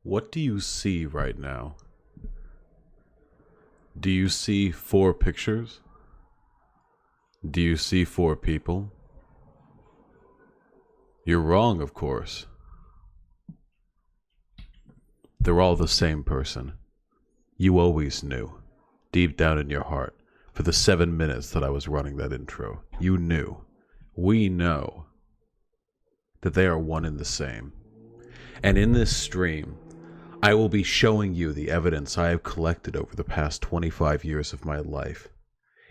What do you see right now? Do you see 4 pictures? Do you see 4 people? You're wrong, of course. They're all the same person. You always knew, deep down in your heart, for the 7 minutes that I was running that intro. You knew. We know that they are one and the same. And in this stream, I will be showing you the evidence I have collected over the past 25 years of my life.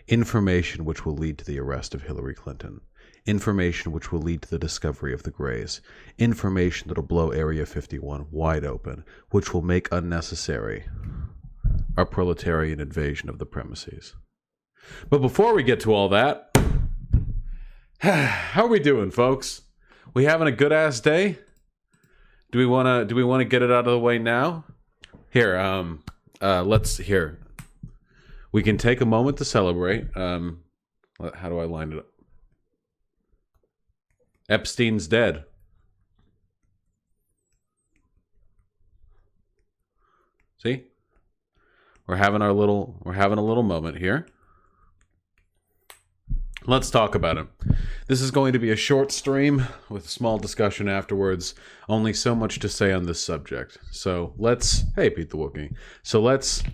Information which will lead to the arrest of Hillary Clinton. Information which will lead to the discovery of the Greys. Information that will blow Area 51 wide open, which will make unnecessary our proletarian invasion of the premises. But before we get to all that, how are we doing, folks? We having a good-ass day? Do we wanna get it out of the way now? Here, we can take a moment to celebrate. How do I line it up? Epstein's dead. See? We're having a little moment here. Let's talk about him. This is going to be a short stream with a small discussion afterwards. Only so much to say on this subject. So hey, Pete the Wookiee. So let's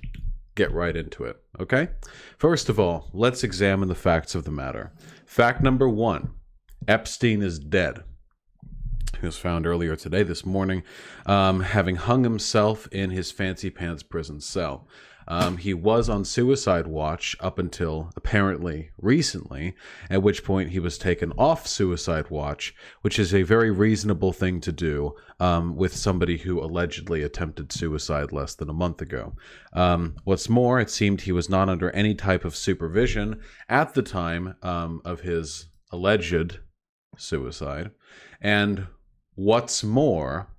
get right into it, okay? First of all, let's examine the facts of the matter. Fact number 1, Epstein is dead. He was found earlier today, this morning, having hung himself in his fancy pants prison cell. He was on suicide watch up until apparently recently, at which point he was taken off suicide watch, which is a very reasonable thing to do with somebody who allegedly attempted suicide less than a month ago. What's more, it seemed he was not under any type of supervision at the time of his alleged suicide. And what's more,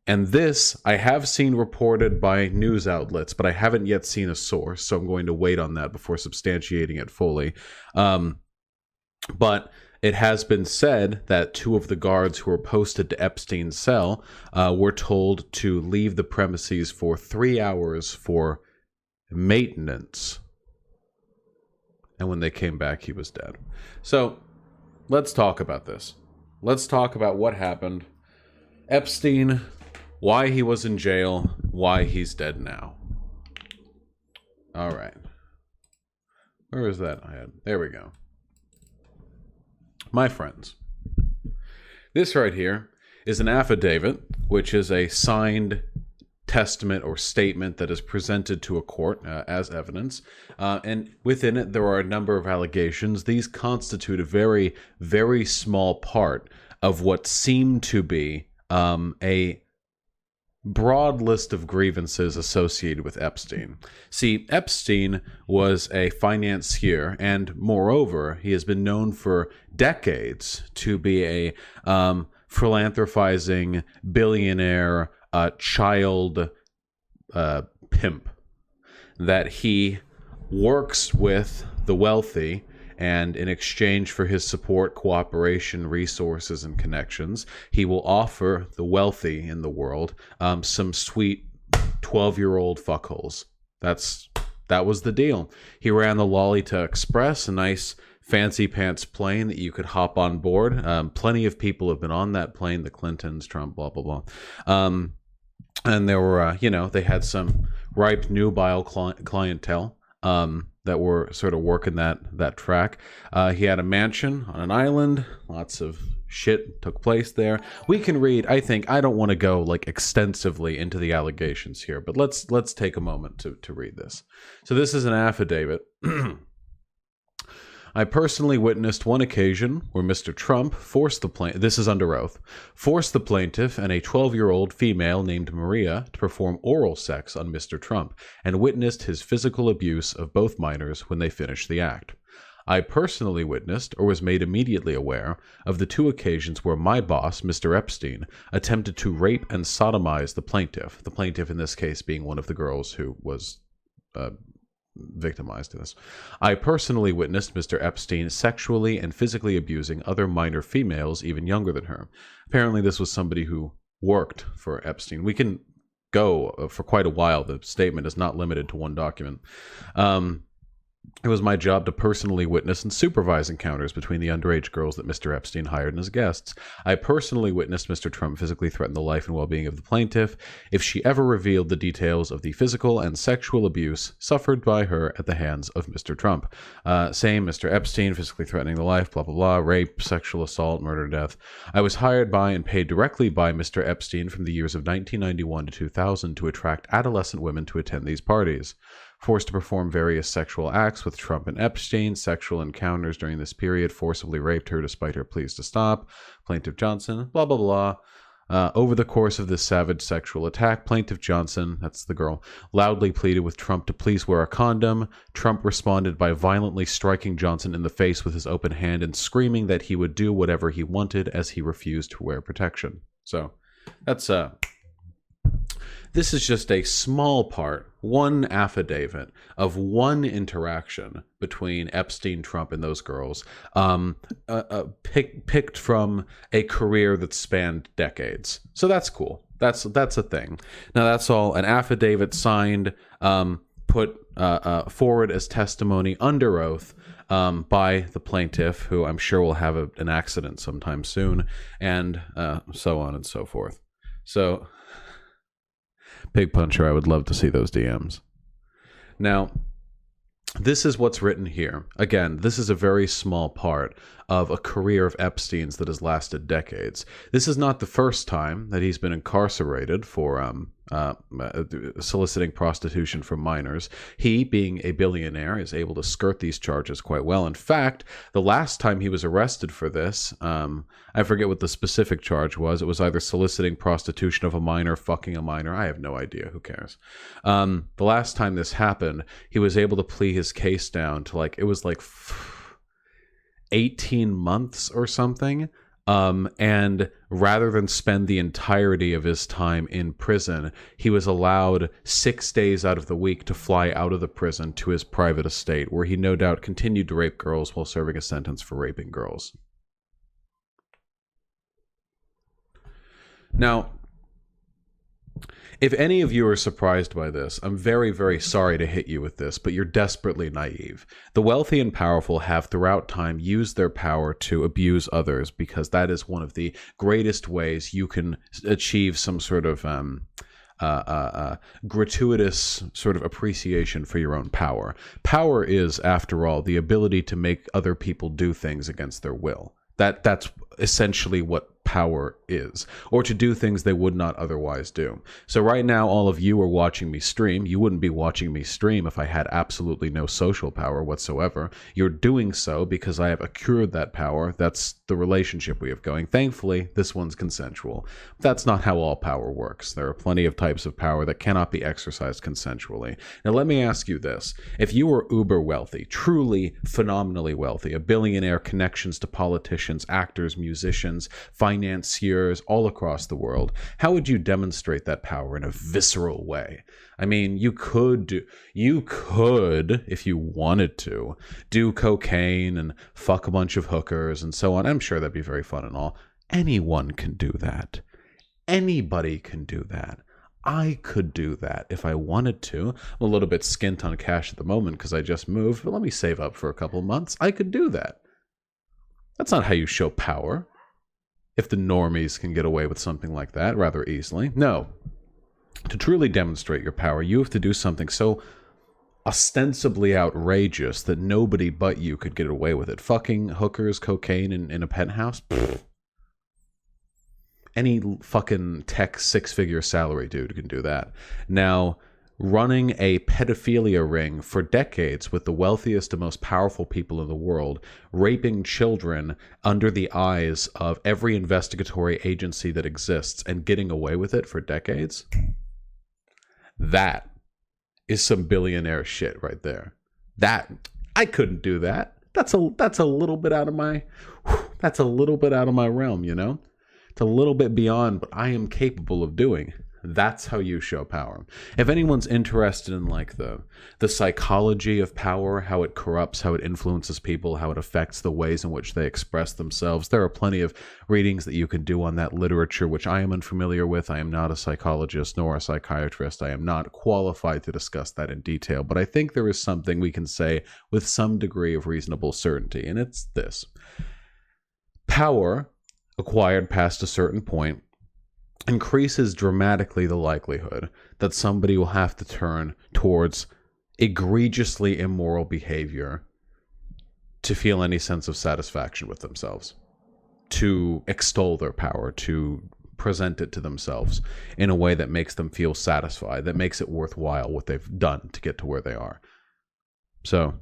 and this I have seen reported by news outlets, but I haven't yet seen a source, so I'm going to wait on that before substantiating it fully. But it has been said that 2 of the guards who were posted to Epstein's cell were told to leave the premises for 3 hours for maintenance. And when they came back, he was dead. So let's talk about this. Let's talk about what happened. Epstein, why he was in jail, why he's dead now. All right. Where is that? There we go. My friends, this right here is an affidavit, which is a signed testament or statement that is presented to a court as evidence. And within it, there are a number of allegations. These constitute a very, very small part of what seemed to be a broad list of grievances associated with Epstein. See, Epstein was a financier, and moreover, he has been known for decades to be a philanthropizing billionaire child pimp, that he works with the wealthy, and in exchange for his support, cooperation, resources, and connections, he will offer the wealthy in the world some sweet 12-year-old fuckholes. That was the deal. He ran the Lolita Express, a nice fancy pants plane that you could hop on board. Plenty of people have been on that plane, the Clintons, Trump, blah, blah, blah. And there were, they had some ripe, nubile clientele that were sort of working that track. He had a mansion on an island. Lots of shit took place there. We can read, I don't want to go extensively into the allegations here, but let's take a moment to read this. So this is an affidavit. I personally witnessed one occasion where Mr. Trump forced the plaintiff, this is under oath, forced the plaintiff and a 12-year-old female named Maria to perform oral sex on Mr. Trump and witnessed his physical abuse of both minors when they finished the act. I personally witnessed, or was made immediately aware, of the 2 occasions where my boss, Mr. Epstein, attempted to rape and sodomize the plaintiff in this case being one of the girls who was victimized in this. I personally witnessed Mr. Epstein sexually and physically abusing other minor females even younger than her. Apparently this was somebody who worked for Epstein. We can go for quite a while. The statement is not limited to one document. It was my job to personally witness and supervise encounters between the underage girls that Mr. Epstein hired as guests. I personally witnessed Mr. Trump physically threaten the life and well-being of the plaintiff if she ever revealed the details of the physical and sexual abuse suffered by her at the hands of Mr. Trump. Same, Mr. Epstein physically threatening the life, blah, blah, blah, rape, sexual assault, murder, death. I was hired by and paid directly by Mr. Epstein from the years of 1991 to 2000 to attract adolescent women to attend these parties. Forced to perform various sexual acts with Trump and Epstein. Sexual encounters during this period. Forcibly raped her despite her pleas to stop. Plaintiff Johnson, blah, blah, blah. Over the course of this savage sexual attack, Plaintiff Johnson, that's the girl, loudly pleaded with Trump to please wear a condom. Trump responded by violently striking Johnson in the face with his open hand and screaming that he would do whatever he wanted as he refused to wear protection. So that's this is just a small part, one affidavit of one interaction between Epstein, Trump, and those girls, picked from a career that spanned decades. So that's cool. That's a thing. Now that's all an affidavit signed, put forward as testimony under oath by the plaintiff, who I'm sure will have an accident sometime soon, and so on and so forth. So, Pig Puncher, I would love to see those DMs. Now, this is what's written here. Again, this is a very small part of a career of Epstein's that has lasted decades. This is not the first time that he's been incarcerated for soliciting prostitution from minors. He, being a billionaire, is able to skirt these charges quite well. In fact, the last time he was arrested for this, I forget what the specific charge was. It was either soliciting prostitution of a minor, fucking a minor. I have no idea. Who cares? The last time this happened, he was able to plea his case down to 18 months or something. And rather than spend the entirety of his time in prison, he was allowed 6 days out of the week to fly out of the prison to his private estate, where he no doubt continued to rape girls while serving a sentence for raping girls. Now, if any of you are surprised by this, I'm very, very sorry to hit you with this, but you're desperately naive. The wealthy and powerful have throughout time used their power to abuse others, because that is one of the greatest ways you can achieve some sort of gratuitous sort of appreciation for your own power. Power is, after all, the ability to make other people do things against their will. That's essentially what power is, or to do things they would not otherwise do. So right now, all of you are watching me stream. You wouldn't be watching me stream if I had absolutely no social power whatsoever. You're doing so because I have accrued that power. That's the relationship we have going. Thankfully, this one's consensual. That's not how all power works. There are plenty of types of power that cannot be exercised consensually. Now, let me ask you this. If you were uber wealthy, truly phenomenally wealthy, a billionaire, connections to politicians, actors, musicians, financiers all across the world, how would you demonstrate that power in a visceral way? I mean, you could, if you wanted to, do cocaine and fuck a bunch of hookers and so on. I'm sure that'd be very fun and all. Anyone can do that. Anybody can do that. I could do that if I wanted to. I'm a little bit skint on cash at the moment because I just moved, but let me save up for a couple months. I could do that. That's not how you show power. If the normies can get away with something like that rather easily. No. To truly demonstrate your power, you have to do something so ostensibly outrageous that nobody but you could get away with it. Fucking hookers, cocaine in a penthouse? Pfft. Any fucking tech six-figure salary dude can do that. Now, running a pedophilia ring for decades with the wealthiest and most powerful people in the world, raping children under the eyes of every investigatory agency that exists and getting away with it for decades, that is some billionaire shit right there. That, I couldn't do that. That's a little bit out of my, realm, you know? It's a little bit beyond what I am capable of doing. That's how you show power. If anyone's interested in like the psychology of power, how it corrupts, how it influences people, how it affects the ways in which they express themselves, there are plenty of readings that you can do on that literature, which I am unfamiliar with. I am not a psychologist nor a psychiatrist. I am not qualified to discuss that in detail, but I think there is something we can say with some degree of reasonable certainty, and it's this. Power acquired past a certain point increases dramatically the likelihood that somebody will have to turn towards egregiously immoral behavior to feel any sense of satisfaction with themselves, to extol their power, to present it to themselves in a way that makes them feel satisfied, that makes it worthwhile what they've done to get to where they are. So,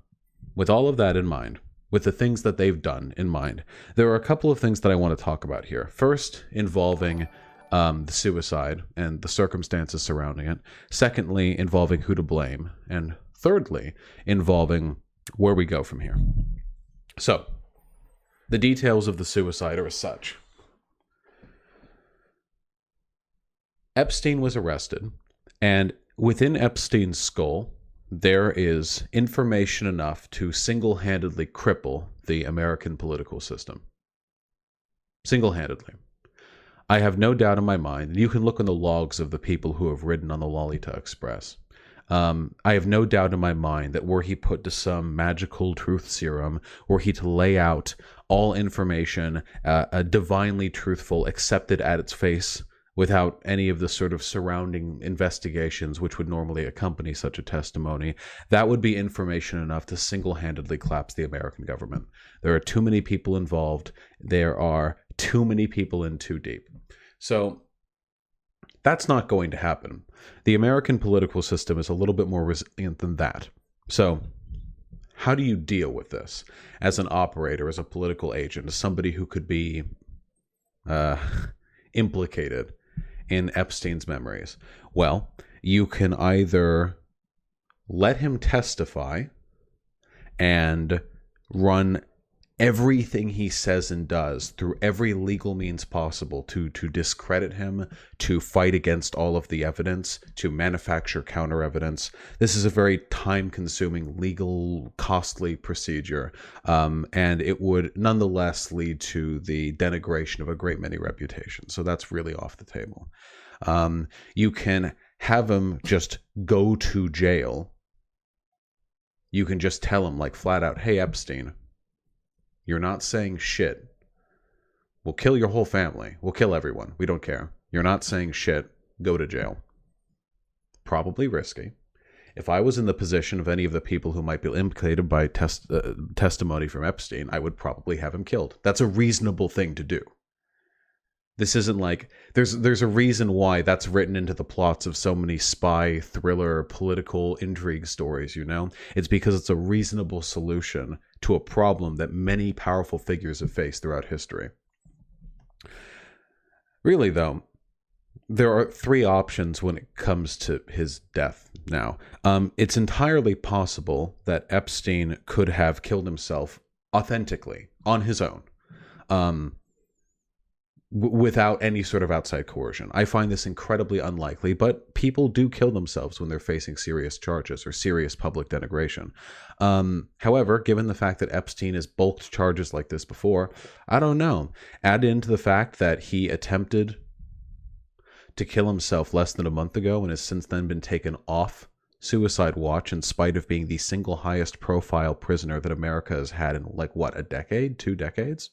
with all of that in mind, with the things that they've done in mind, there are a couple of things that I want to talk about here. First, involving the suicide and the circumstances surrounding it. Secondly, involving who to blame. And thirdly, involving where we go from here. So, the details of the suicide are as such. Epstein was arrested, and within Epstein's skull, there is information enough to single-handedly cripple the American political system. Single-handedly. I have no doubt in my mind, and you can look in the logs of the people who have ridden on the Lolita Express. I have no doubt in my mind that were he put to some magical truth serum, were he to lay out all information, divinely truthful, accepted at its face, without any of the sort of surrounding investigations which would normally accompany such a testimony, that would be information enough to single-handedly collapse the American government. There are too many people involved. There are too many people in too deep. So that's not going to happen. The American political system is a little bit more resilient than that. So how do you deal with this as an operator, as a political agent, as somebody who could be implicated in Epstein's memories? Well, you can either let him testify and run everything he says and does through every legal means possible to discredit him, to fight against all of the evidence, to manufacture counter evidence. This is a very time-consuming, legal, costly procedure, and it would nonetheless lead to the denigration of a great many reputations. So that's really off the table. You can have him just go to jail. You can just tell him, like, flat out, hey, Epstein, you're not saying shit. We'll kill your whole family. We'll kill everyone. We don't care. You're not saying shit. Go to jail. Probably risky. If I was in the position of any of the people who might be implicated by testimony from Epstein, I would probably have him killed. That's a reasonable thing to do. This isn't like, there's a reason why that's written into the plots of so many spy, thriller, political intrigue stories, you know? It's because it's a reasonable solution to a problem that many powerful figures have faced throughout history. Really, though, there are three options when it comes to his death now. It's entirely possible that Epstein could have killed himself authentically, on his own. Without any sort of outside coercion. I find this incredibly unlikely, but people do kill themselves when they're facing serious charges or serious public denigration. However, given the fact that Epstein has bulked charges like this before, I don't know. Add into the fact that he attempted to kill himself less than a month ago and has since then been taken off suicide watch in spite of being the single highest profile prisoner that America has had in, like, what, a decade? 2 decades?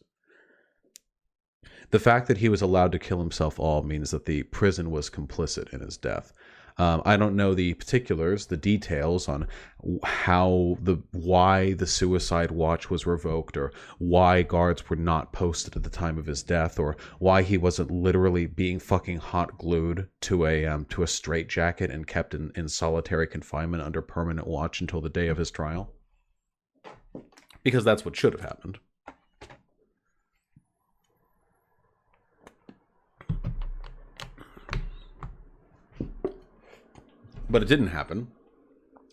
The fact that he was allowed to kill himself all means that the prison was complicit in his death. I don't know the particulars, the details on why the suicide watch was revoked, or why guards were not posted at the time of his death, or why he wasn't literally being fucking hot glued to a straitjacket and kept in solitary confinement under permanent watch until the day of his trial. Because that's what should have happened. But it didn't happen.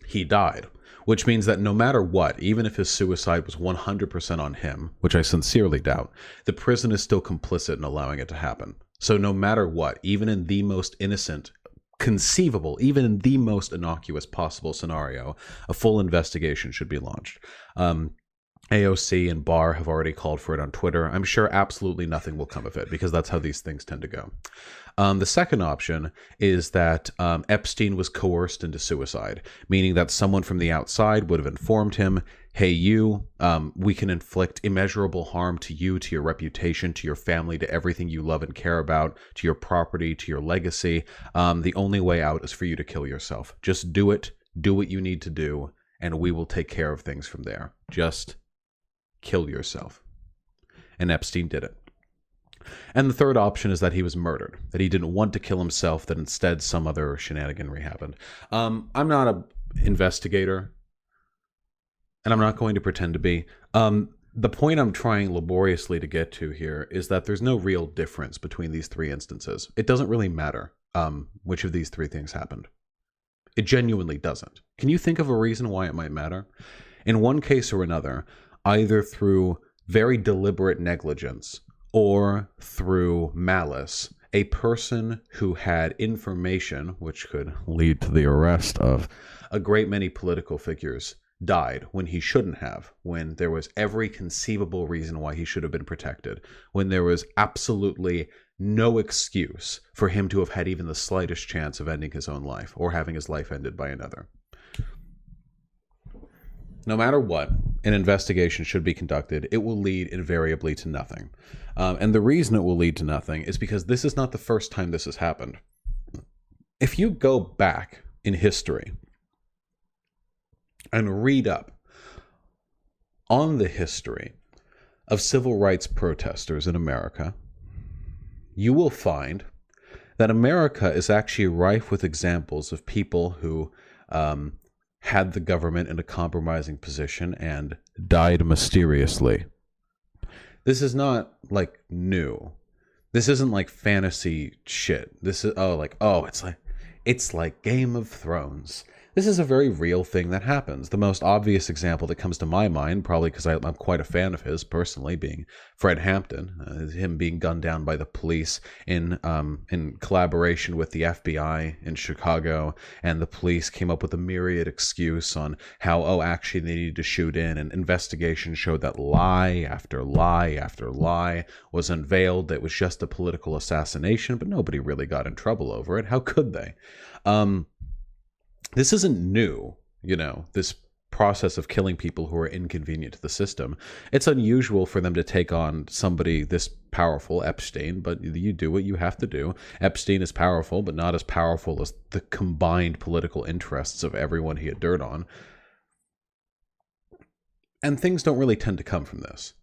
He died, which means that no matter what, even if his suicide was 100% on him, which I sincerely doubt, the prison is still complicit in allowing it to happen. So no matter what, even in the most innocent conceivable, even in the most innocuous possible scenario, a full investigation should be launched. AOC and Barr have already called for it on Twitter. I'm sure absolutely nothing will come of it because that's how these things tend to go. The second option is that Epstein was coerced into suicide, meaning that someone from the outside would have informed him, hey, we can inflict immeasurable harm to you, to your reputation, to your family, to everything you love and care about, to your property, to your legacy. The only way out is for you to kill yourself. Just do it. Do what you need to do, and we will take care of things from there. Just kill yourself. And Epstein did it. And the third option is that he was murdered, that he didn't want to kill himself, that instead some other shenaniganry happened. I'm not an investigator, and I'm not going to pretend to be. The point I'm trying laboriously to get to here is that there's no real difference between these three instances. It doesn't really matter which of these three things happened. It genuinely doesn't. Can you think of a reason why it might matter? In one case or another, either through very deliberate negligence or through malice, a person who had information which could lead to the arrest of a great many political figures died when he shouldn't have, when there was every conceivable reason why he should have been protected, when there was absolutely no excuse for him to have had even the slightest chance of ending his own life or having his life ended by another. No matter what, an investigation should be conducted. It will lead invariably to nothing. And the reason it will lead to nothing is because this is not the first time this has happened. If you go back in history and read up on the history of civil rights protesters in America, you will find that America is actually rife with examples of people who had the government in a compromising position and died mysteriously. This is not like new. This isn't like fantasy shit. This is it's like Game of Thrones. This is a very real thing that happens. The most obvious example that comes to my mind, probably because I'm quite a fan of his personally, being Fred Hampton, him being gunned down by the police in collaboration with the FBI in Chicago, and the police came up with a myriad excuse on how, actually they needed to shoot in, and investigation showed that lie after lie after lie was unveiled. That was just a political assassination, but nobody really got in trouble over it. How could they? This isn't new, this process of killing people who are inconvenient to the system. It's unusual for them to take on somebody this powerful, Epstein, but you do what you have to do. Epstein is powerful, but not as powerful as the combined political interests of everyone he had dirt on. And things don't really tend to come from this.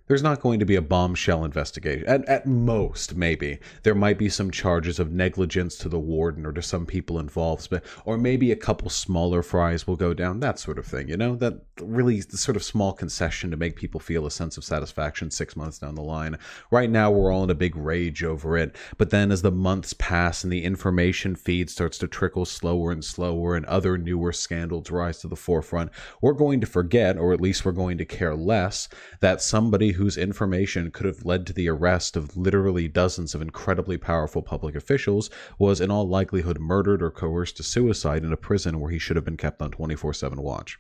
There's not going to be a bombshell investigation. At most, maybe. There might be some charges of negligence to the warden or to some people involved, or maybe a couple smaller fries will go down, that sort of thing, That really the sort of small concession to make people feel a sense of satisfaction 6 months down the line. Right now, we're all in a big rage over it, but then as the months pass and the information feed starts to trickle slower and slower and other newer scandals rise to the forefront, we're going to forget, or at least we're going to care less, that somebody whose information could have led to the arrest of literally dozens of incredibly powerful public officials was in all likelihood murdered or coerced to suicide in a prison where he should have been kept on 24/7 watch.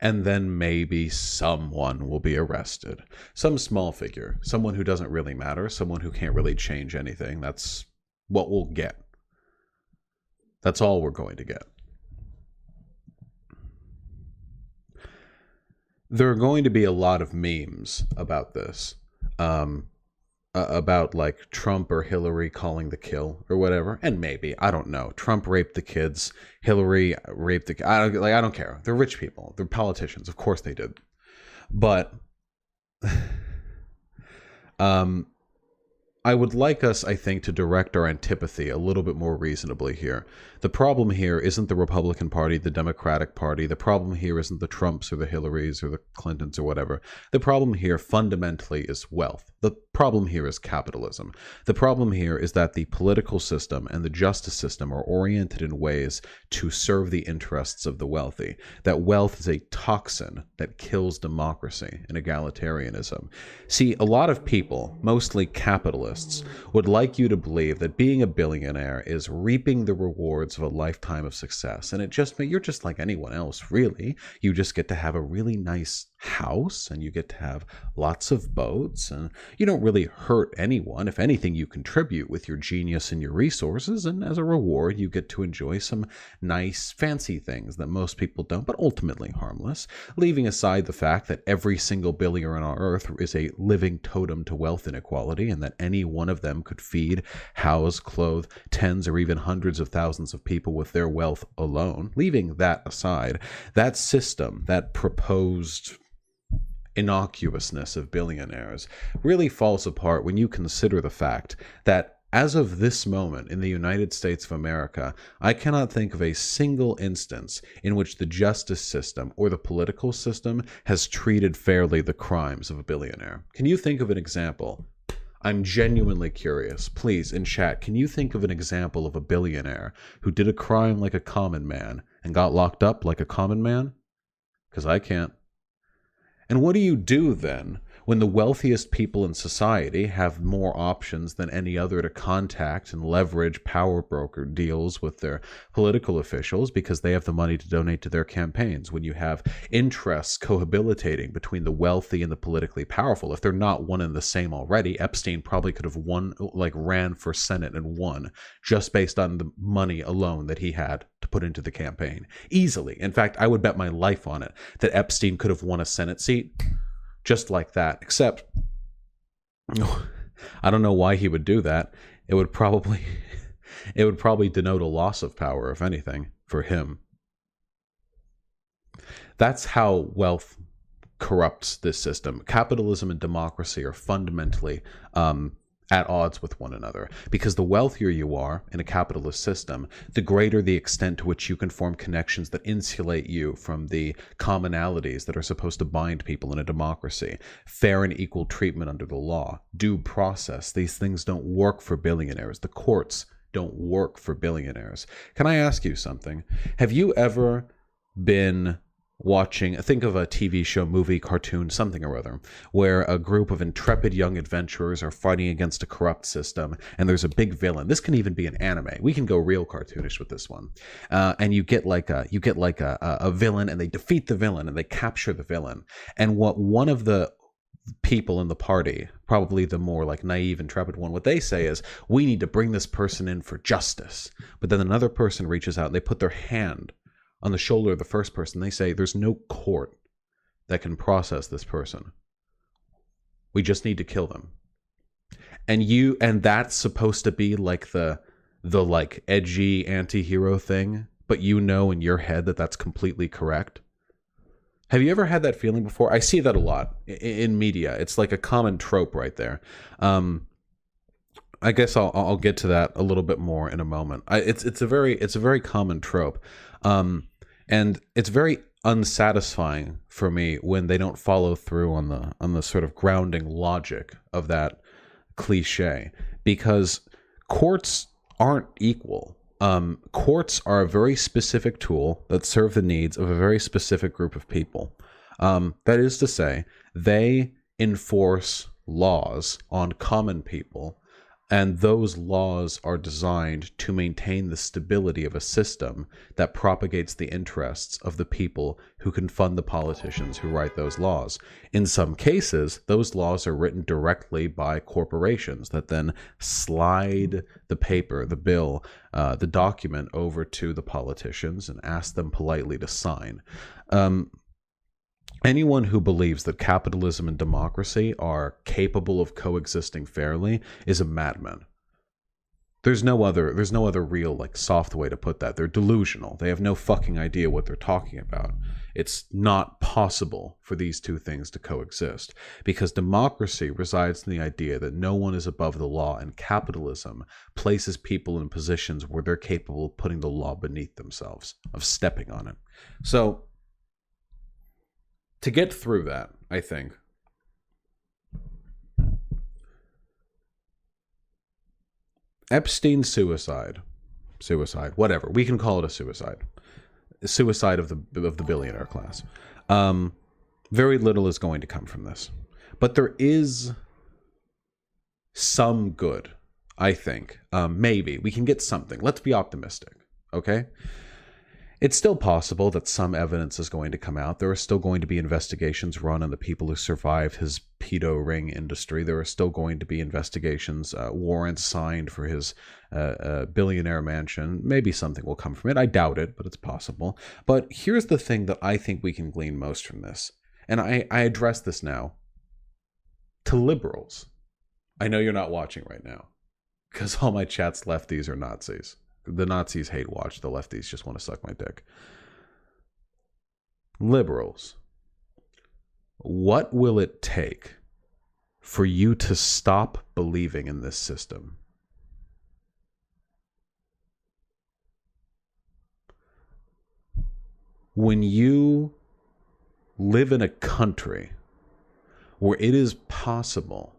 And then maybe someone will be arrested. Some small figure, someone who doesn't really matter, someone who can't really change anything. That's what we'll get. That's all we're going to get. There are going to be a lot of memes about this, about like Trump or Hillary calling the kill or whatever, and maybe, I don't know, Trump raped the kids, Hillary raped the I don't care. They're rich people, they're politicians, of course they did, but I would like us, I think, to direct our antipathy a little bit more reasonably here. The problem here isn't the Republican Party, the Democratic Party. The problem here isn't the Trumps or the Hillarys or the Clintons or whatever. The problem here fundamentally is wealth. The problem here is capitalism. The problem here is that the political system and the justice system are oriented in ways to serve the interests of the wealthy. That wealth is a toxin that kills democracy and egalitarianism. See, a lot of people, mostly capitalists, would like you to believe that being a billionaire is reaping the rewards of a lifetime of success. And you're just like anyone else, really. You just get to have a really nice house, and you get to have lots of boats, and you don't really hurt anyone. If anything, you contribute with your genius and your resources, and as a reward, you get to enjoy some nice, fancy things that most people don't, but ultimately harmless, leaving aside the fact that every single billionaire on Earth is a living totem to wealth inequality, and that any one of them could feed, house, clothe tens or even hundreds of thousands of people with their wealth alone. Leaving that aside, that system, that proposed innocuousness of billionaires really falls apart when you consider the fact that as of this moment in the United States of America, I cannot think of a single instance in which the justice system or the political system has treated fairly the crimes of a billionaire. Can you think of an example? I'm genuinely curious. Please, in chat, can you think of an example of a billionaire who did a crime like a common man and got locked up like a common man? Because I can't. And what do you do then when the wealthiest people in society have more options than any other to contact and leverage power broker deals with their political officials because they have the money to donate to their campaigns? When you have interests cohabitating between the wealthy and the politically powerful, if they're not one and the same already, Epstein probably could have ran for Senate and won just based on the money alone that he had to put into the campaign. Easily. In fact, I would bet my life on it that Epstein could have won a Senate seat just like that, except I don't know why he would do that. It would probably denote a loss of power, if anything, for him. That's how wealth corrupts this system. Capitalism and democracy are fundamentally at odds with one another, because the wealthier you are in a capitalist system, the greater the extent to which you can form connections that insulate you from the commonalities that are supposed to bind people in a democracy. Fair and equal treatment under the law, due process. These things don't work for billionaires. The courts don't work for billionaires. Can I ask you something? Have you ever been watching, think of a TV show, movie, cartoon, something or other, where a group of intrepid young adventurers are fighting against a corrupt system, and there's a big villain. This can even be an anime. We can go real cartoonish with this one. And you get like a villain, and they defeat the villain, and they capture the villain. And what one of the people in the party, probably the more like naive, intrepid one, what they say is, we need to bring this person in for justice. But then another person reaches out, and they put their hand on the shoulder of the first person. They say, there's no court that can process this person. We just need to kill them. And that's supposed to be like the like edgy anti-hero thing, but you know in your head that that's completely correct. Have you ever had that feeling before? I see that a lot in media. It's like a common trope right there. I guess I'll get to that a little bit more in a moment. It's a very common trope, and it's very unsatisfying for me when they don't follow through on the sort of grounding logic of that cliche, because courts aren't equal. Courts are a very specific tool that serve the needs of a very specific group of people. That is to say, they enforce laws on common people, and those laws are designed to maintain the stability of a system that propagates the interests of the people who can fund the politicians who write those laws. In some cases, those laws are written directly by corporations that then slide the paper, the bill, the document over to the politicians and ask them politely to sign. Anyone who believes that capitalism and democracy are capable of coexisting fairly is a madman. There's no other real like soft way to put that. They're delusional. They have no fucking idea what they're talking about. It's not possible for these two things to coexist, because democracy resides in the idea that no one is above the law, and capitalism places people in positions where they're capable of putting the law beneath themselves, of stepping on it. So to get through that, I think Epstein's suicide, whatever. We can call it a suicide of the billionaire class. Very little is going to come from this, but there is some good, I think. Maybe we can get something. Let's be optimistic, okay? It's still possible that some evidence is going to come out. There are still going to be investigations run on the people who survived his pedo ring industry. There are still going to be investigations, warrants signed for his billionaire mansion. Maybe something will come from it. I doubt it, but it's possible. But here's the thing that I think we can glean most from this. And I address this now to liberals. I know you're not watching right now because all my chat's lefties or Nazis. The Nazis hate watch. The lefties just want to suck my dick. Liberals, what will it take for you to stop believing in this system? When you live in a country where it is possible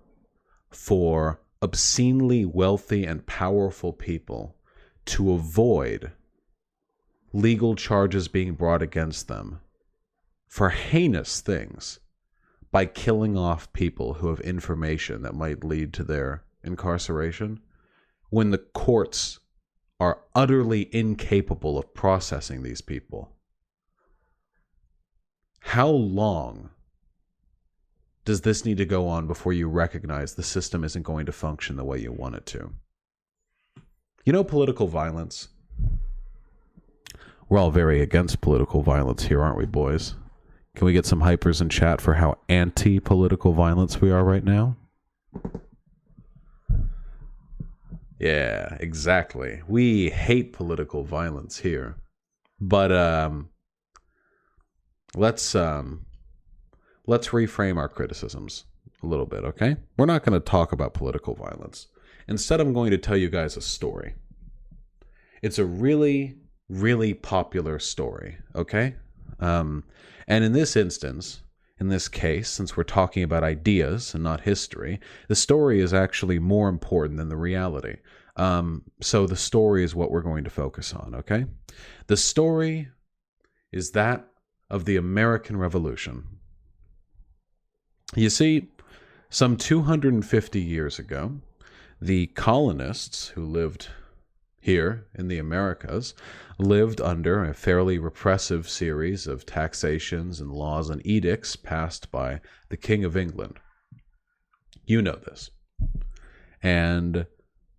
for obscenely wealthy and powerful people to avoid legal charges being brought against them for heinous things by killing off people who have information that might lead to their incarceration, when the courts are utterly incapable of processing these people, how long does this need to go on before you recognize the system isn't going to function the way you want it to? You know, political violence. We're all very against political violence here, aren't we, boys? Can we get some hypers in chat for how anti-political violence we are right now? Yeah, exactly. We hate political violence here. But let's reframe our criticisms a little bit, okay? We're not going to talk about political violence. Instead, I'm going to tell you guys a story. It's a really, really popular story, okay? And in this instance, in this case, since we're talking about ideas and not history, the story is actually more important than the reality. So the story is what we're going to focus on, okay? The story is that of the American Revolution. You see, some 250 years ago, the colonists who lived here in the Americas lived under a fairly repressive series of taxations and laws and edicts passed by the King of England. You know this. And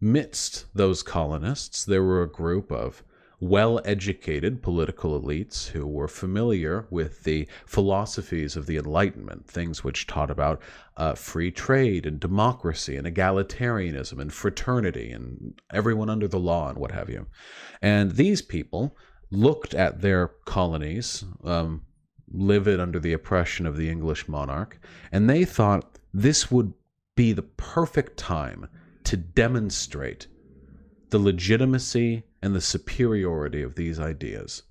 midst those colonists, there were a group of well-educated political elites who were familiar with the philosophies of the Enlightenment, things which taught about free trade and democracy and egalitarianism and fraternity and everyone under the law and what have you. And these people looked at their colonies, livid under the oppression of the English monarch, and they thought this would be the perfect time to demonstrate the legitimacy and the superiority of these ideas.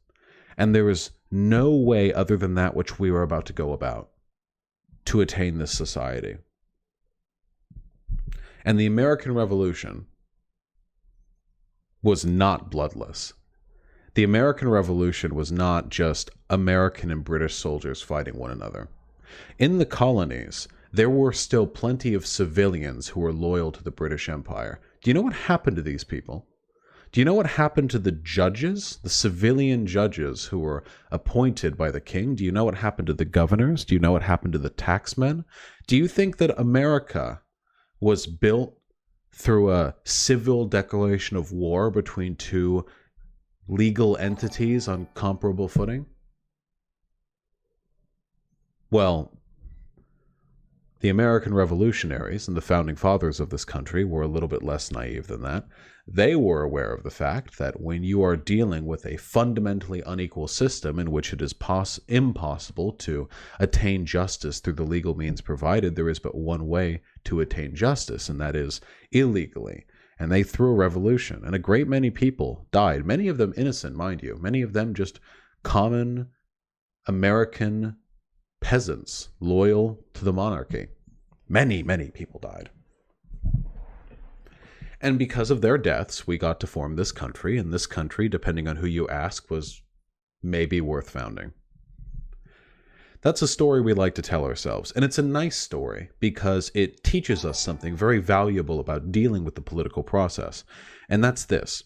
And there is no way other than that which we were about to go about to attain this society. And the American Revolution was not bloodless. The American Revolution was not just American and British soldiers fighting one another. In the colonies, there were still plenty of civilians who were loyal to the British Empire. Do you know what happened to these people? Do you know what happened to the judges, the civilian judges who were appointed by the king? Do you know what happened to the governors? Do you know what happened to the taxmen? Do you think that America was built through a civil declaration of war between two legal entities on comparable footing? Well, the American revolutionaries and the founding fathers of this country were a little bit less naive than that. They were aware of the fact that when you are dealing with a fundamentally unequal system in which it is impossible to attain justice through the legal means provided, there is but one way to attain justice, and that is illegally. And they threw a revolution, and a great many people died, many of them innocent, mind you, many of them just common American peasants loyal to the monarchy. Many, many people died. And because of their deaths, we got to form this country, and this country, depending on who you ask, was maybe worth founding. That's a story we like to tell ourselves, and it's a nice story because it teaches us something very valuable about dealing with the political process, and that's this.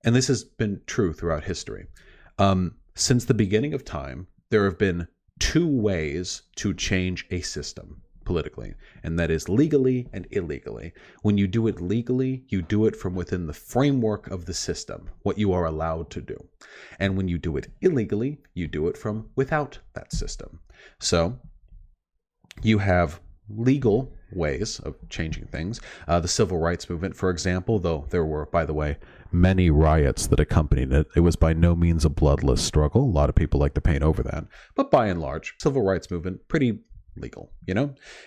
And this has been true throughout history. Since the beginning of time, there have been two ways to change a system politically, and that is legally and illegally. When you do it legally, you do it from within the framework of the system, what you are allowed to do. And when you do it illegally, you do it from without that system. So you have legal ways of changing things. The civil rights movement, for example, though there were, by the way, many riots that accompanied it. It was by no means a bloodless struggle. A lot of people like to paint over that. But by and large, civil rights movement, pretty legal,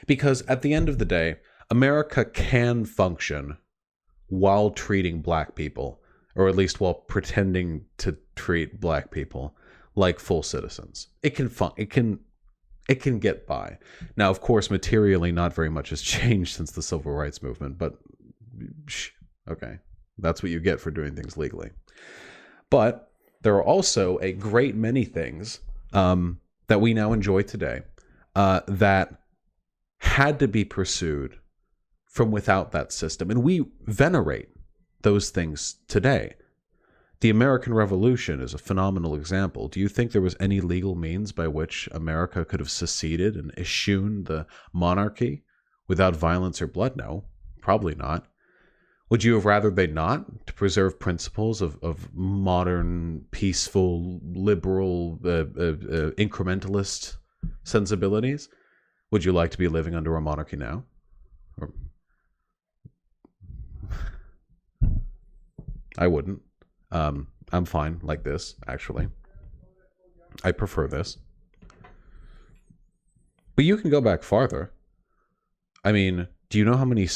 Because at the end of the day, America can function while treating black people, or at least while pretending to treat black people like full citizens. It can get by. Now, of course, materially, not very much has changed since the civil rights movement, but okay, that's what you get for doing things legally. But there are also a great many things that we now enjoy today that had to be pursued from without that system. And we venerate those things today. The American Revolution is a phenomenal example. Do you think there was any legal means by which America could have seceded and eschewed the monarchy without violence or blood? No, probably not. Would you have rather they not, to preserve principles of modern, peaceful, liberal, incrementalist sensibilities? Would you like to be living under a monarchy now? I wouldn't. I'm fine like this, actually. I prefer this. But you can go back farther. I mean, do you know how many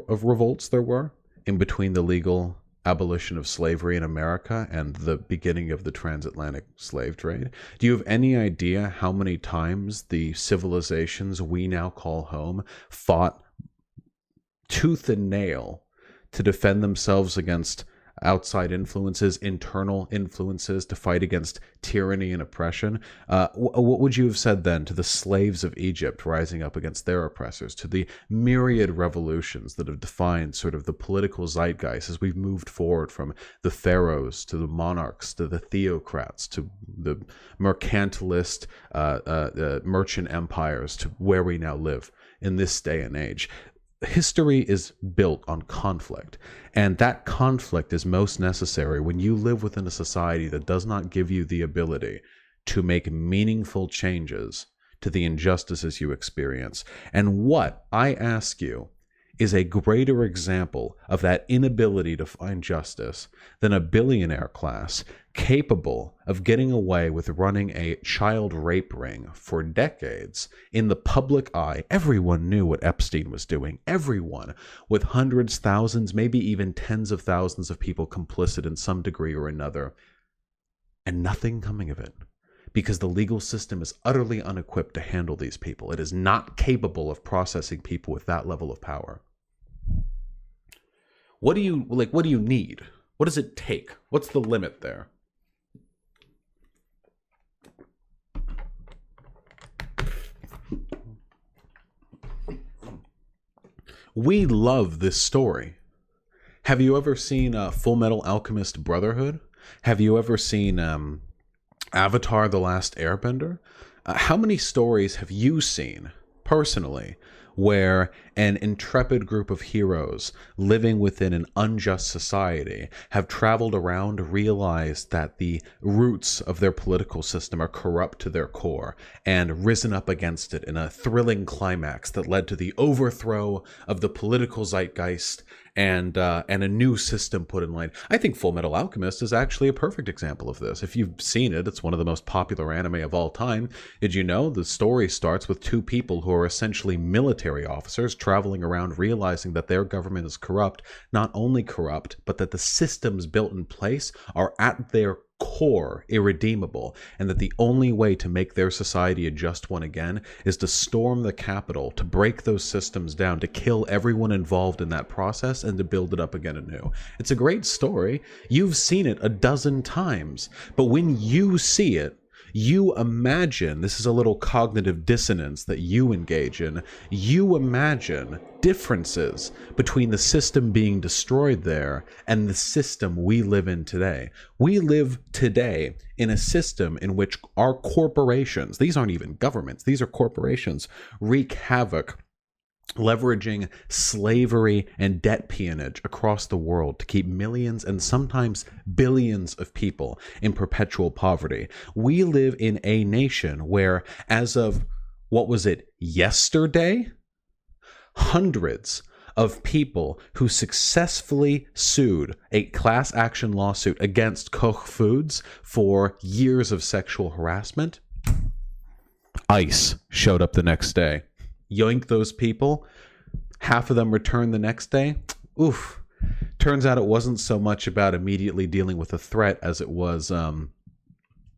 revolts there were in between the legal abolition of slavery in America and the beginning of the transatlantic slave trade? Do you have any idea how many times the civilizations we now call home fought tooth and nail to defend themselves against outside influences, internal influences, to fight against tyranny and oppression? What would you have said then to the slaves of Egypt rising up against their oppressors, to the myriad revolutions that have defined sort of the political zeitgeist as we've moved forward from the pharaohs to the monarchs to the theocrats to the mercantilist merchant empires to where we now live in this day and age? History is built on conflict, and that conflict is most necessary when you live within a society that does not give you the ability to make meaningful changes to the injustices you experience. And what, I ask you, is a greater example of that inability to find justice than a billionaire class capable of getting away with running a child rape ring for decades in the public eye? Everyone knew what Epstein was doing. Everyone, with hundreds, thousands, maybe even tens of thousands of people complicit in some degree or another, and nothing coming of it. Because the legal system is utterly unequipped to handle these people. It is not capable of processing people with that level of power. What do you need? What does it take? What's the limit there? We love this story. Have you ever seen Full Metal Alchemist Brotherhood? Have you ever seen Avatar: The Last Airbender? How many stories have you seen, personally, where an intrepid group of heroes living within an unjust society have traveled around, realized that the roots of their political system are corrupt to their core, and risen up against it in a thrilling climax that led to the overthrow of the political zeitgeist and a new system put in line? I think Full Metal Alchemist is actually a perfect example of this. If you've seen it, it's one of the most popular anime of all time. Did you know the story starts with two people who are essentially military officers traveling around realizing that their government is corrupt, not only corrupt, but that the systems built in place are at their core irredeemable, and that the only way to make their society a just one again is to storm the Capitol, to break those systems down, to kill everyone involved in that process, and to build it up again anew. It's a great story. You've seen it a dozen times, but when you see it, you imagine, this is a little cognitive dissonance that you engage in, you imagine differences between the system being destroyed there and the system we live in today. We live today in a system in which our corporations, these aren't even governments, these are corporations, wreak havoc, leveraging slavery and debt peonage across the world to keep millions and sometimes billions of people in perpetual poverty. We live in a nation where, as of, what was it, yesterday? Hundreds of people who successfully sued a class action lawsuit against Koch Foods for years of sexual harassment. ICE showed up the next day. Yoink those people. Half of them returned the next day. Oof. Turns out it wasn't so much about immediately dealing with a threat as it was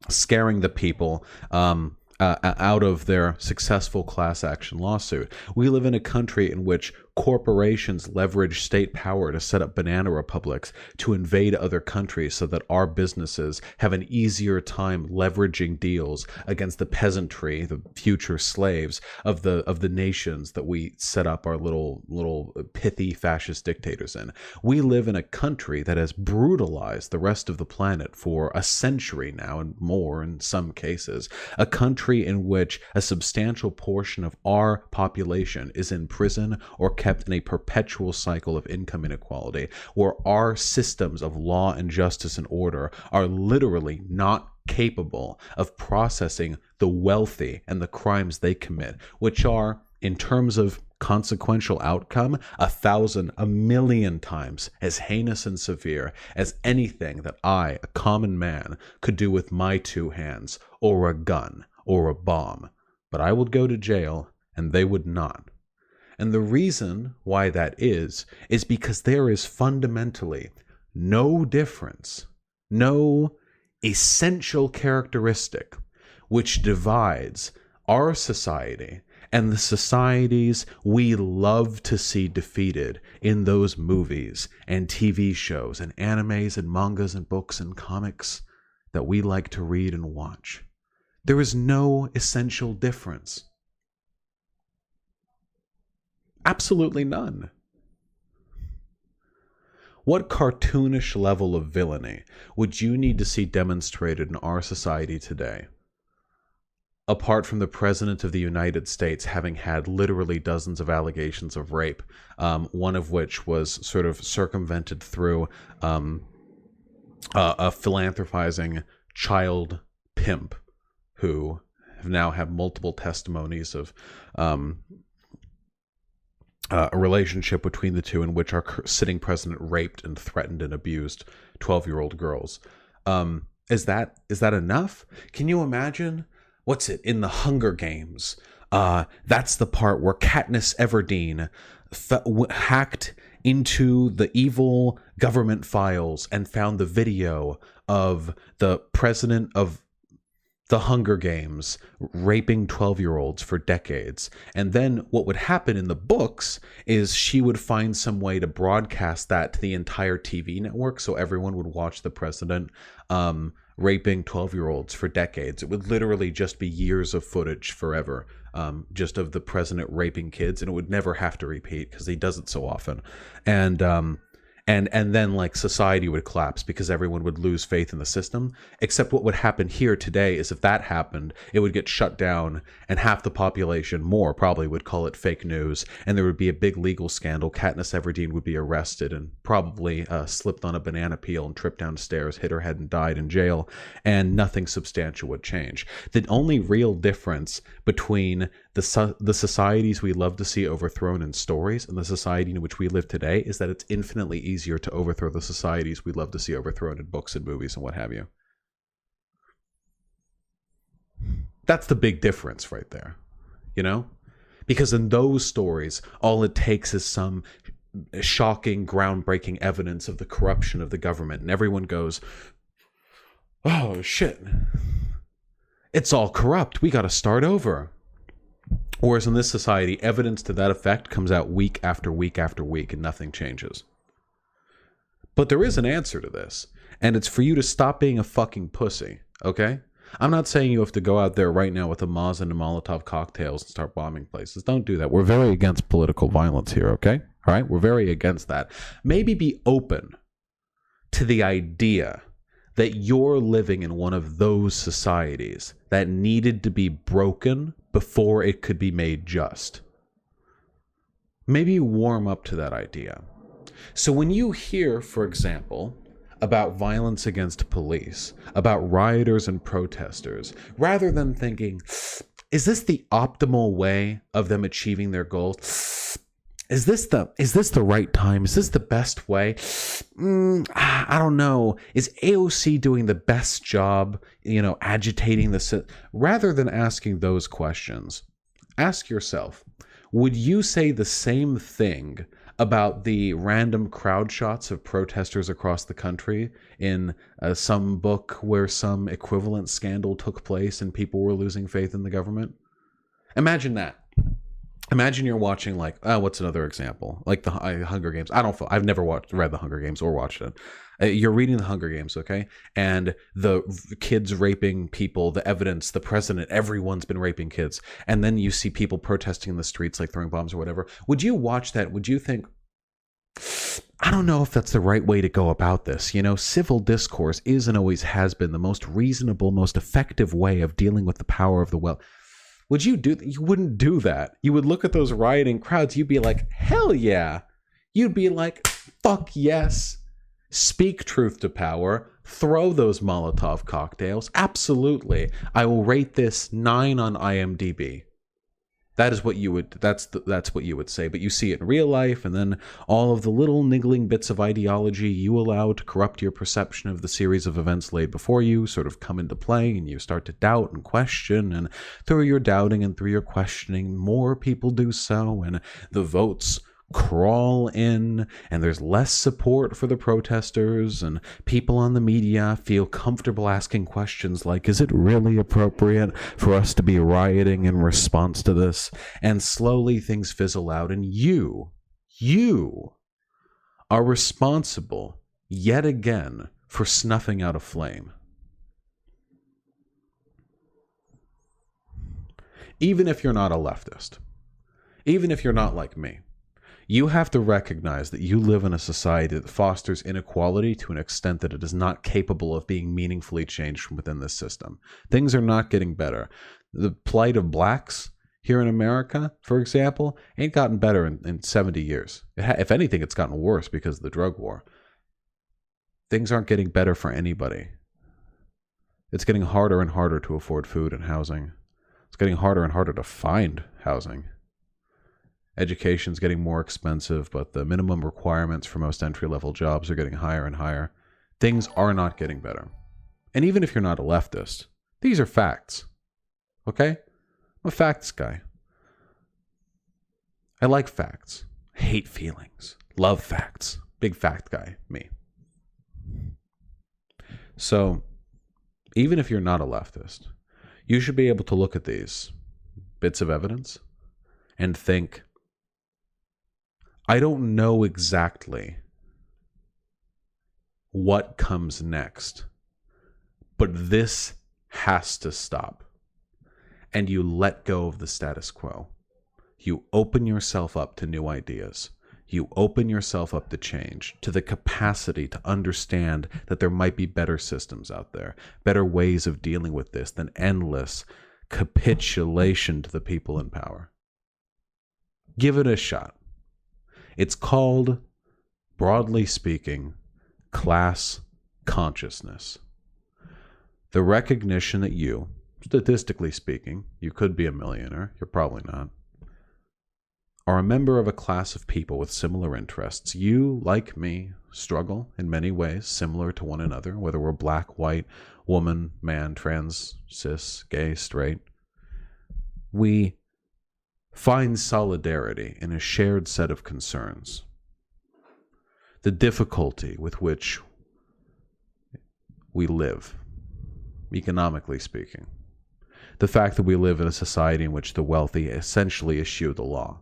scaring the people out of their successful class action lawsuit. We live in a country in which corporations leverage state power to set up banana republics to invade other countries so that our businesses have an easier time leveraging deals against the peasantry, the future slaves of the nations that we set up our little pithy fascist dictators in. We live in a country that has brutalized the rest of the planet for a century now, and more in some cases. A country in which a substantial portion of our population is in prison or kept in a perpetual cycle of income inequality, where our systems of law and justice and order are literally not capable of processing the wealthy and the crimes they commit, which are, in terms of consequential outcome, 1,000, 1,000,000 times as heinous and severe as anything that I, a common man, could do with my two hands, or a gun, or a bomb. But I would go to jail, and they would not. And the reason why that is because there is fundamentally no difference, no essential characteristic which divides our society and the societies we love to see defeated in those movies and TV shows and animes and mangas and books and comics that we like to read and watch. There is no essential difference. Absolutely none. What cartoonish level of villainy would you need to see demonstrated in our society today, apart from the President of the United States having had literally dozens of allegations of rape, one of which was sort of circumvented through a philanthropizing child pimp who now have multiple testimonies of a relationship between the two in which our sitting president raped and threatened and abused 12-year-old girls. Is that enough? Can you imagine? What's it? In the Hunger Games, that's the part where Katniss Everdeen hacked into the evil government files and found the video of the president of the Hunger Games raping 12-year-olds for decades. And then what would happen in the books is she would find some way to broadcast that to the entire TV network so everyone would watch the president raping 12-year-olds for decades. It would literally just be years of footage forever, just of the president raping kids, and it would never have to repeat because he does it so often. And then like society would collapse because everyone would lose faith in the system. Except what would happen here today is if that happened, it would get shut down and half the population, more probably, would call it fake news. And there would be a big legal scandal. Katniss Everdeen would be arrested and probably slipped on a banana peel and tripped downstairs, hit her head and died in jail. And nothing substantial would change. The only real difference between the societies we love to see overthrown in stories and the society in which we live today is that it's infinitely easier to overthrow the societies we love to see overthrown in books and movies and what have you. That's the big difference right there, you know? Because in those stories, all it takes is some shocking, groundbreaking evidence of the corruption of the government, and everyone goes, oh shit, it's all corrupt. We got to start over. Whereas in this society, evidence to that effect comes out week after week after week and nothing changes. But there is an answer to this, and it's for you to stop being a fucking pussy, okay? I'm not saying you have to go out there right now with a Maz and a Molotov cocktails and start bombing places. Don't do that. We're very against political violence here, okay? All right? We're very against that. Maybe be open to the idea that you're living in one of those societies that needed to be broken before it could be made just. Maybe warm up to that idea. So when you hear, for example, about violence against police, about rioters and protesters, rather than thinking, is this the optimal way of them achieving their goals? Is this the right time? Is this the best way? I don't know. Is AOC doing the best job, agitating the... Rather than asking those questions, ask yourself, would you say the same thing about the random crowd shots of protesters across the country in some book where some equivalent scandal took place and people were losing faith in the government? Imagine that. Imagine you're watching, like, what's another example? Like the Hunger Games. I've never read the Hunger Games or watched it. You're reading the Hunger Games, okay? And the kids raping people, the evidence, the president, everyone's been raping kids. And then you see people protesting in the streets, like throwing bombs or whatever. Would you watch that? Would you think, I don't know if that's the right way to go about this. Civil discourse is and always has been the most reasonable, most effective way of dealing with the power of the well. Would you do that? You wouldn't do that. You would look at those rioting crowds. You'd be like, hell yeah. You'd be like, fuck yes. Speak truth to power. Throw those Molotov cocktails. Absolutely. I will rate this 9 on IMDb. That is what you would, that's what you would say. But you see it in real life, and then all of the little niggling bits of ideology you allow to corrupt your perception of the series of events laid before you sort of come into play, and you start to doubt and question, and through your doubting and through your questioning, more people do so, and the votes crawl in, and there's less support for the protesters, and people on the media feel comfortable asking questions like, is it really appropriate for us to be rioting in response to this? And slowly things fizzle out, and you are responsible yet again for snuffing out a flame. Even if you're not a leftist, even if you're not like me, you have to recognize that you live in a society that fosters inequality to an extent that it is not capable of being meaningfully changed from within this system. Things are not getting better. The plight of blacks here in America, for example, ain't gotten better in 70 years. If anything, it's gotten worse because of the drug war. Things aren't getting better for anybody. It's getting harder and harder to afford food and housing. It's getting harder and harder to find housing. Education's getting more expensive, but the minimum requirements for most entry-level jobs are getting higher and higher. Things are not getting better. And even if you're not a leftist, these are facts. Okay? I'm a facts guy. I like facts. I hate feelings. Love facts. Big fact guy, me. So, even if you're not a leftist, you should be able to look at these bits of evidence and think, I don't know exactly what comes next, but this has to stop. And you let go of the status quo. You open yourself up to new ideas. You open yourself up to change, to the capacity to understand that there might be better systems out there, better ways of dealing with this than endless capitulation to the people in power. Give it a shot. It's called, broadly speaking, class consciousness. The recognition that you, statistically speaking, you could be a millionaire, you're probably not, are a member of a class of people with similar interests. You, like me, struggle in many ways similar to one another, whether we're black, white, woman, man, trans, cis, gay, straight. We find solidarity in a shared set of concerns. The difficulty with which we live, economically speaking. The fact that we live in a society in which the wealthy essentially eschew the law.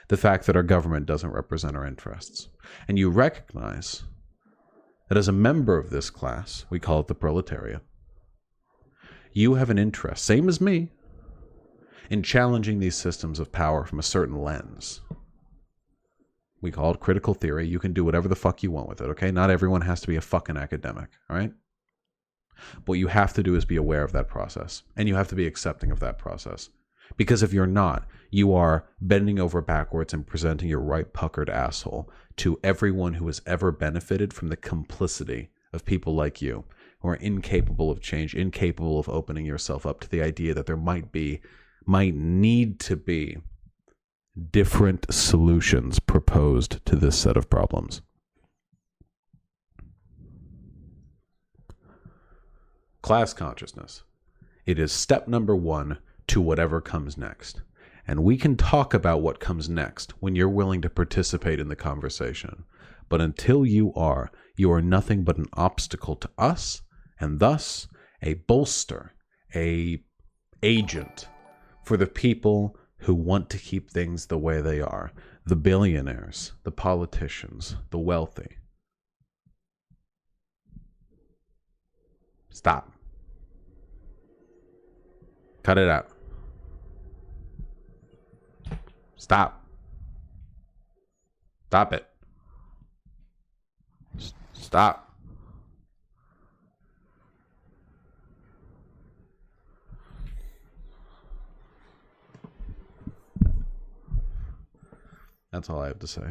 The fact that our government doesn't represent our interests. And you recognize that as a member of this class, we call it the proletariat, you have an interest, same as me, in challenging these systems of power from a certain lens. We call it critical theory. You can do whatever the fuck you want with it, okay? Not everyone has to be a fucking academic, all right? What you have to do is be aware of that process, and you have to be accepting of that process. Because if you're not, you are bending over backwards and presenting your right puckered asshole to everyone who has ever benefited from the complicity of people like you, who are incapable of change, incapable of opening yourself up to the idea that there might need to be different solutions proposed to this set of problems. Class consciousness. It is step number 1 to whatever comes next. And we can talk about what comes next when you're willing to participate in the conversation. But until you are nothing but an obstacle to us, and thus a bolster, a agent for the people who want to keep things the way they are. The billionaires, the politicians, the wealthy. Stop. Cut it out. Stop. Stop it. Stop. That's all I have to say.